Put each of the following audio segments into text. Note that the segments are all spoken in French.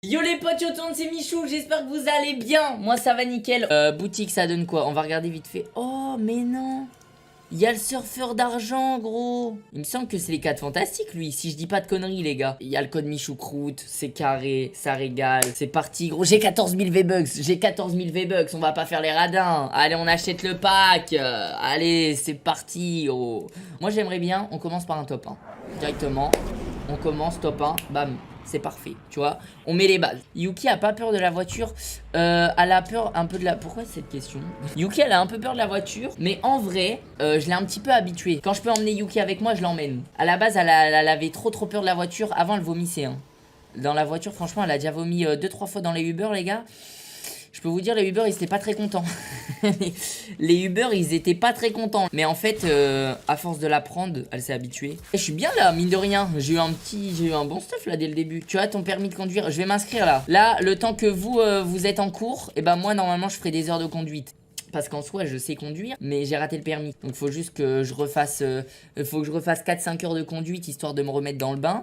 Yo les potes, yo tout le monde, c'est Michou, j'espère que vous allez bien. Moi ça va nickel. Boutique, ça donne quoi? On va regarder vite fait. Oh mais non, il y a le surfeur d'argent, gros. Il me semble que c'est les 4 fantastiques, lui, si je dis pas de conneries, les gars. Il y a le code Michoucroute, c'est carré, ça régale. C'est parti, gros. J'ai 14 000 V-Bucks, j'ai 14 000 V-Bucks. On va pas faire les radins. Allez, on achète le pack. Allez, c'est parti, oh. Moi, j'aimerais bien, on commence par un top 1. Directement, on commence top 1, bam. C'est parfait, tu vois. On met les bases. Yuki a pas peur de la voiture. Elle a peur un peu de la... Pourquoi cette question? Yuki, elle a un peu peur de la voiture. Mais en vrai, je l'ai un petit peu habituée. Quand je peux emmener Yuki avec moi, je l'emmène. À la base, elle avait trop peur de la voiture. Avant, elle vomissait. Hein. Dans la voiture, franchement, elle a déjà vomi 2-3 fois dans les Uber, les gars. Je peux vous dire, les Uber, ils étaient pas très contents. Les Uber, ils étaient pas très contents. Mais en fait, à force de la prendre, elle s'est habituée. Et je suis bien là, mine de rien. J'ai eu un bon stuff là dès le début. Tu vois, ton permis de conduire, je vais m'inscrire là. Là, le temps que vous, vous êtes en cours, et ben moi, normalement, je ferai des heures de conduite. Parce qu'en soi, je sais conduire, mais j'ai raté le permis. Donc, faut juste que je refasse, 4-5 heures de conduite, histoire de me remettre dans le bain.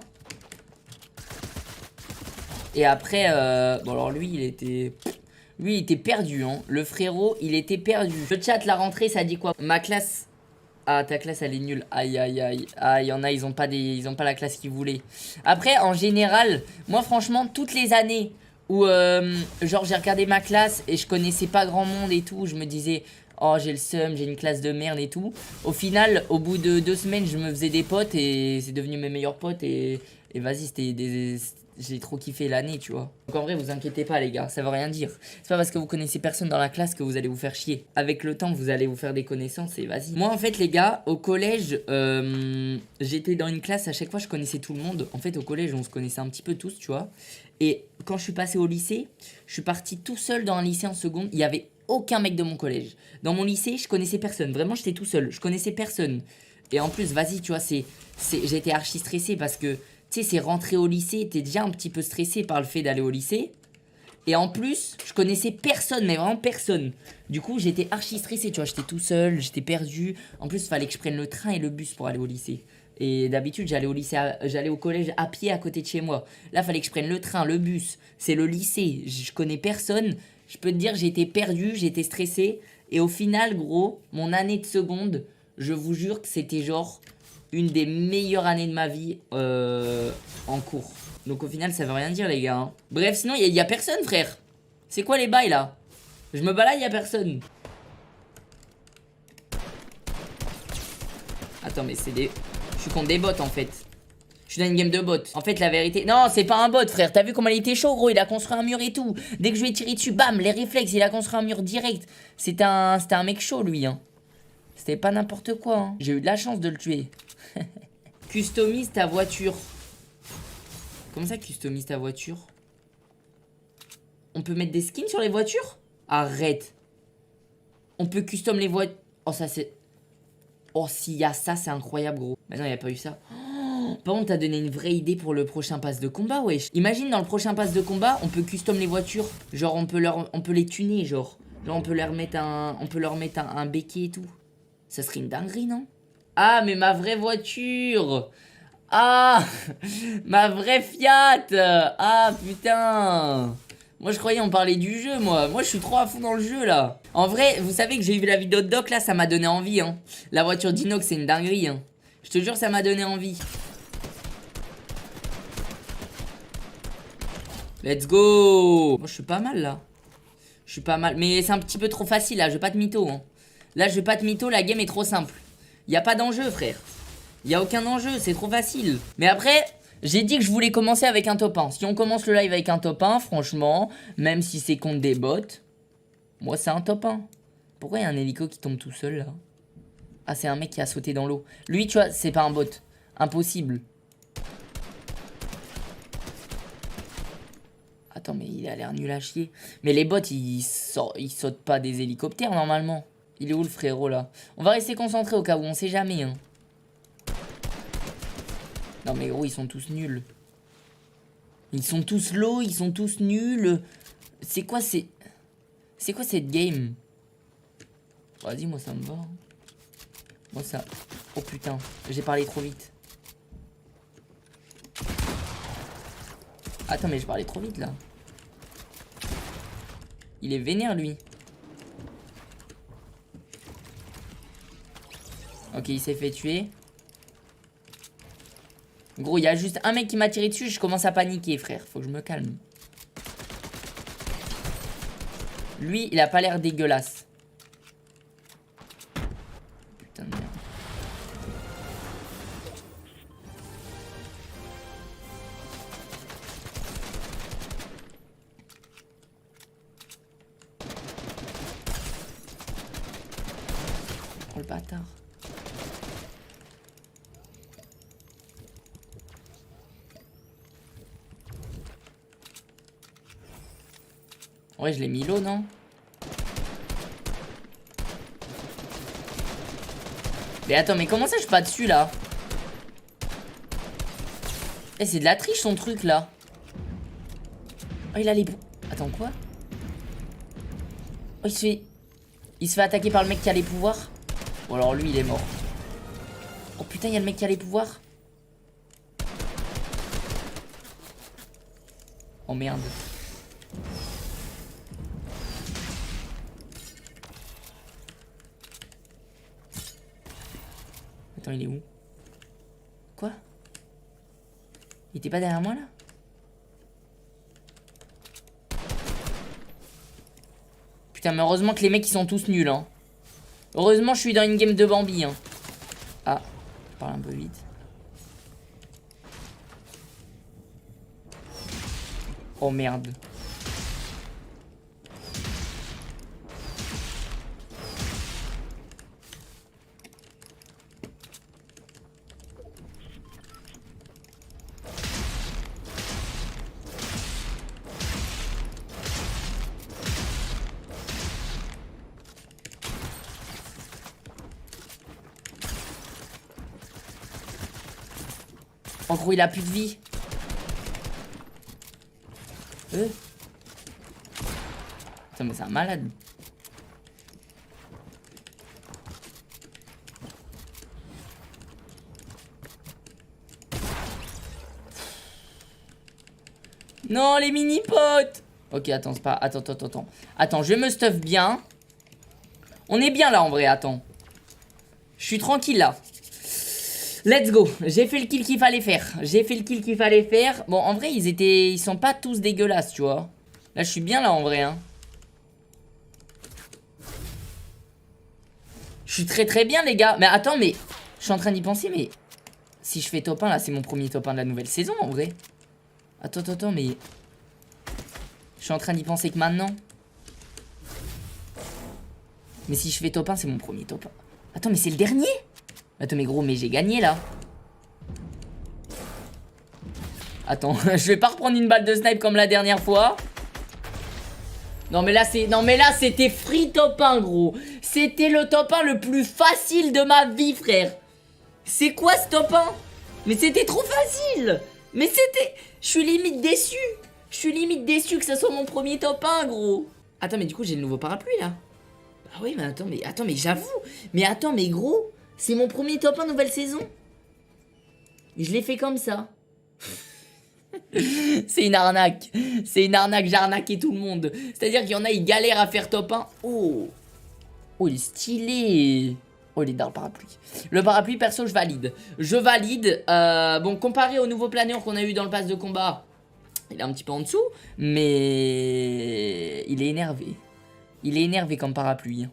Et après, bon alors lui, il était perdu, hein. Le frérot, il était perdu. Le chat, la rentrée, ça dit quoi? Ma classe... Ah, ta classe, elle est nulle. Aïe, aïe, aïe. Ah, il y en a, ils ont pas la classe qu'ils voulaient. Après, en général, moi, franchement, toutes les années où, genre, j'ai regardé ma classe et je connaissais pas grand monde et tout, je me disais... Oh, j'ai le seum, j'ai une classe de merde et tout. Au final, au bout de 2 semaines, je me faisais des potes et c'est devenu mes meilleurs potes et vas-y, j'ai trop kiffé l'année, tu vois. Donc en vrai, vous inquiétez pas, les gars, ça veut rien dire. C'est pas parce que vous connaissez personne dans la classe que vous allez vous faire chier. Avec le temps, vous allez vous faire des connaissances et vas-y. Moi, en fait, les gars, au collège, j'étais dans une classe, à chaque fois, je connaissais tout le monde. En fait, au collège, on se connaissait un petit peu tous, tu vois. Et quand je suis passé au lycée, je suis parti tout seul dans un lycée en seconde. Il y avait aucun mec de mon collège. Dans mon lycée, je connaissais personne. Vraiment, j'étais tout seul. Je connaissais personne. Et en plus, vas-y, tu vois, j'étais archi stressé parce que, tu sais, c'est rentré au lycée. T'es déjà un petit peu stressé par le fait d'aller au lycée. Et en plus, je connaissais personne, mais vraiment personne. Du coup, j'étais archi stressé, tu vois. J'étais tout seul, j'étais perdu. En plus, il fallait que je prenne le train et le bus pour aller au lycée. Et d'habitude, j'allais au collège à pied à côté de chez moi. Là, il fallait que je prenne le train, le bus. C'est le lycée. Je connais personne. Je peux te dire, j'étais perdu, j'étais stressé. Et au final, gros, mon année de seconde, je vous jure que c'était genre une des meilleures années de ma vie en cours. Donc au final, ça veut rien dire, les gars. Hein. Bref, sinon, il y a personne, frère. C'est quoi les bails, là? Je me balade, il y a personne. Attends, mais c'est des... Je suis contre des bots, en fait. Je suis dans une game de bot. En fait, la vérité... Non, c'est pas un bot, frère. T'as vu comment il était chaud, gros? Il a construit un mur et tout. Dès que je lui ai tiré dessus, bam, les réflexes, il a construit un mur direct. C'était un mec chaud, lui, hein. C'était pas n'importe quoi, hein. J'ai eu de la chance de le tuer. Customise ta voiture. Comment ça, customise ta voiture? On peut mettre des skins sur les voitures? Arrête. On peut custom les voitures. Oh, ça, c'est... Oh, s'il y a ça, c'est incroyable, gros. Mais non, il n'y a pas eu ça. Par contre, t'as donné une vraie idée pour le prochain pass de combat, wesh. Imagine, dans le prochain pass de combat, on peut custom les voitures. Genre, on peut les tuner, genre. Genre, on peut leur mettre un béquet et tout. Ça serait une dinguerie, non? Ah, mais ma vraie voiture! Ah! Ma vraie Fiat! Ah, putain! Moi, je croyais on parlait du jeu, moi. Moi, je suis trop à fond dans le jeu, là. En vrai, vous savez que j'ai vu la vidéo de Doc, là, ça m'a donné envie, hein. La voiture d'Inox, c'est une dinguerie, hein. Je te jure, ça m'a donné envie. Let's go! Moi, je suis pas mal, là. Je suis pas mal. Mais c'est un petit peu trop facile, là. Je vais pas te mytho, hein. Là, je vais pas te mytho, la game est trop simple. Y a pas d'enjeu, frère. Y a aucun enjeu, c'est trop facile. Mais après, j'ai dit que je voulais commencer avec un top 1. Si on commence le live avec un top 1, franchement, même si c'est contre des bots, moi, c'est un top 1. Pourquoi y a un hélico qui tombe tout seul, là? Ah, c'est un mec qui a sauté dans l'eau. Lui, tu vois, c'est pas un bot. Impossible. Attends, mais il a l'air nul à chier. Mais les bots, ils sautent pas des hélicoptères, normalement. Il est où, le frérot, là? On va rester concentré au cas où, on sait jamais, hein. Non, mais gros, ils sont tous nuls. Ils sont tous low, ils sont tous nuls. C'est quoi cette game? Vas-y, moi, ça me va. Moi, ça... Oh, putain. J'ai parlé trop vite. Attends, mais je parlais trop vite, là. Il est vénère, lui. Ok, il s'est fait tuer. Gros, il y a juste un mec qui m'a tiré dessus. Je commence à paniquer, frère. Faut que je me calme. Lui, il a pas l'air dégueulasse. Putain de merde. Oh le bâtard. Ouais, je l'ai mis l'eau, non? Mais attends, mais comment ça je suis pas dessus là? Eh, c'est de la triche son truc là. Oh, il a les... Attends, quoi? Oh, il se fait attaquer par le mec qui a les pouvoirs. Bon, alors lui, il est mort. Oh putain, il y a le mec qui a les pouvoirs. Oh merde. Attends, il est où? Quoi? Il était pas derrière moi là? Putain, mais heureusement que les mecs ils sont tous nuls, hein. Heureusement je suis dans une game de Bambi, hein. Ah, je parle un peu vite. Oh merde. En gros, il a plus de vie. Putain, mais c'est un malade. Non, les mini-potes. Ok, attends, c'est pas... Attends. Attends, je me stuff bien. On est bien là, en vrai, attends. Je suis tranquille, là. Let's go. J'ai fait le kill qu'il fallait faire. Bon, en vrai, ils sont pas tous dégueulasses, tu vois. Là, je suis bien là, en vrai, hein. Je suis très bien, les gars. Mais attends, mais... Je suis en train d'y penser, mais... Si je fais top 1, là, c'est mon premier top 1 de la nouvelle saison, en vrai. Attends, mais... Je suis en train d'y penser que maintenant. Mais si je fais top 1, c'est mon premier top 1. Attends, mais c'est le dernier? Attends, mais gros, mais j'ai gagné, là. Attends, je vais pas reprendre une balle de snipe comme la dernière fois. Non, mais là, c'était free top 1, gros. C'était le top 1 le plus facile de ma vie, frère. C'est quoi ce top 1? Mais c'était trop facile. Mais c'était... Je suis limite déçu que ça soit mon premier top 1, gros. Attends, mais du coup, j'ai le nouveau parapluie, là. Bah oui, mais attends, mais j'avoue. Mais attends, mais gros, c'est mon premier top 1 nouvelle saison. Je l'ai fait comme ça. C'est une arnaque. J'ai arnaqué tout le monde. C'est-à-dire qu'il y en a, ils galèrent à faire top 1. Oh, il est stylé. Oh, il est dans le parapluie. Le parapluie, perso, je valide. Bon, comparé au nouveau planeur qu'on a eu dans le pass de combat, il est un petit peu en dessous. Mais il est énervé. Il est énervé comme parapluie.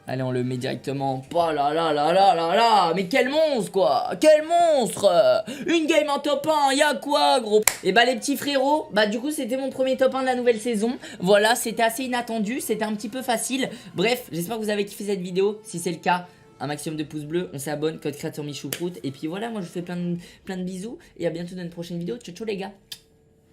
Allez, on le met directement. Oh là là. Mais quel monstre, quoi. Quel monstre. Une game en top 1. Y'a quoi, gros. Et bah, les petits frérots. Bah, du coup, c'était mon premier top 1 de la nouvelle saison. Voilà, c'était assez inattendu. C'était un petit peu facile. Bref, j'espère que vous avez kiffé cette vidéo. Si c'est le cas, un maximum de pouces bleus. On s'abonne. Code créateur Michoucroute. Et puis voilà, moi, je vous fais plein de bisous. Et à bientôt dans une prochaine vidéo. Ciao, ciao, les gars.